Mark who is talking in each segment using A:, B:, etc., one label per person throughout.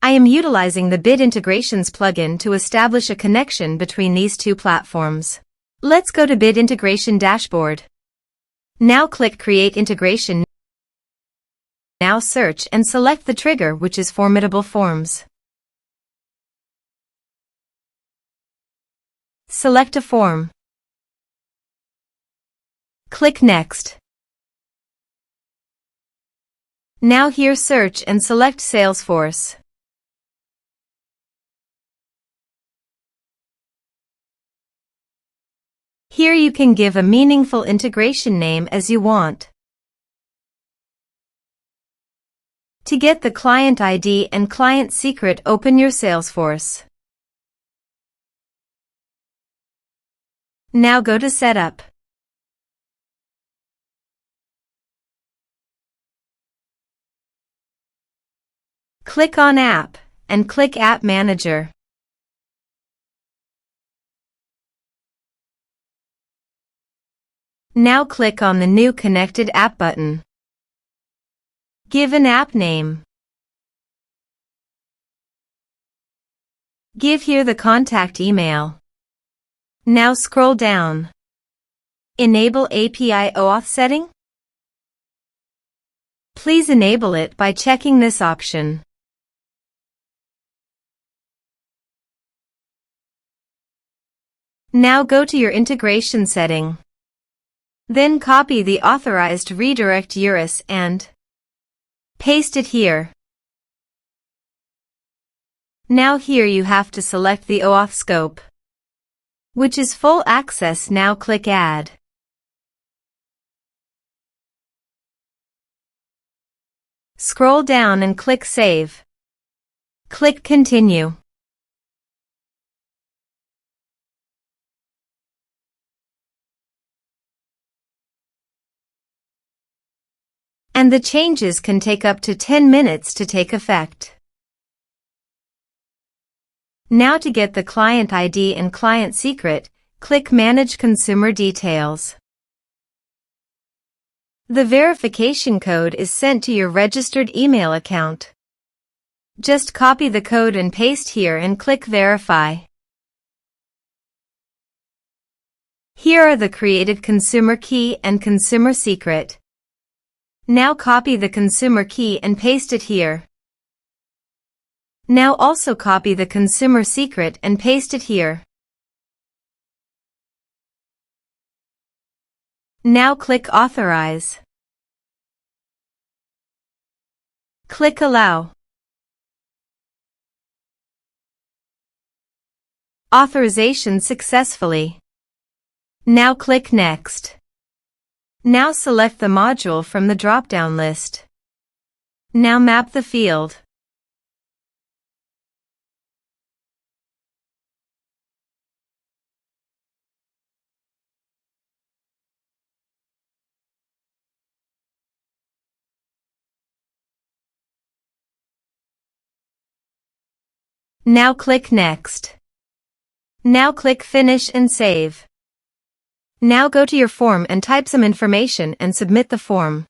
A: I am utilizing the Bit Integrations plugin to establish a connection between these two platforms. Let's go to Bit Integration Dashboard. Now click Create Integration. Now search and select the trigger, which is Formidable Forms. Select a form. Click Next. Now here search and select Salesforce. Here you can give a meaningful integration name as you want. To get the client ID and client secret, open your Salesforce. Now go to Setup. Click on App and click App Manager. Now click on the New Connected App button. Give an app name. Give here the contact email. Now scroll down. Enable API OAuth setting? Please enable it by checking this option. Now go to your integration setting. Then copy the authorized redirect URL and paste it here. Now here you have to select the OAuth scope, which is full access. Now click Add. Scroll down and click Save. Click Continue. And the changes can take up to 10 minutes to take effect. Now to get the client ID and client secret, click Manage Consumer Details. The verification code is sent to your registered email account. Just copy the code and paste here and click Verify. Here are the created consumer key and consumer secret. Now copy the consumer key and paste it here. Now also copy the consumer secret and paste it here. Now click Authorize. Click Allow. Authorization successfully. Now click Next. Now select the module from the drop-down list. Now map the field. Now click Next. Now click Finish and Save. Now go to your form and type some information and submit the form.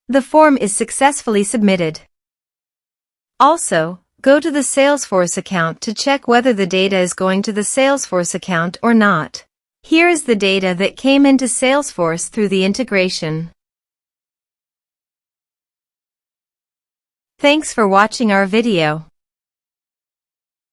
A: The form is successfully submitted. Also, go to the Salesforce account to check whether the data is going to the Salesforce account or not. Here is the data that came into Salesforce through the integration. Thanks for watching our video.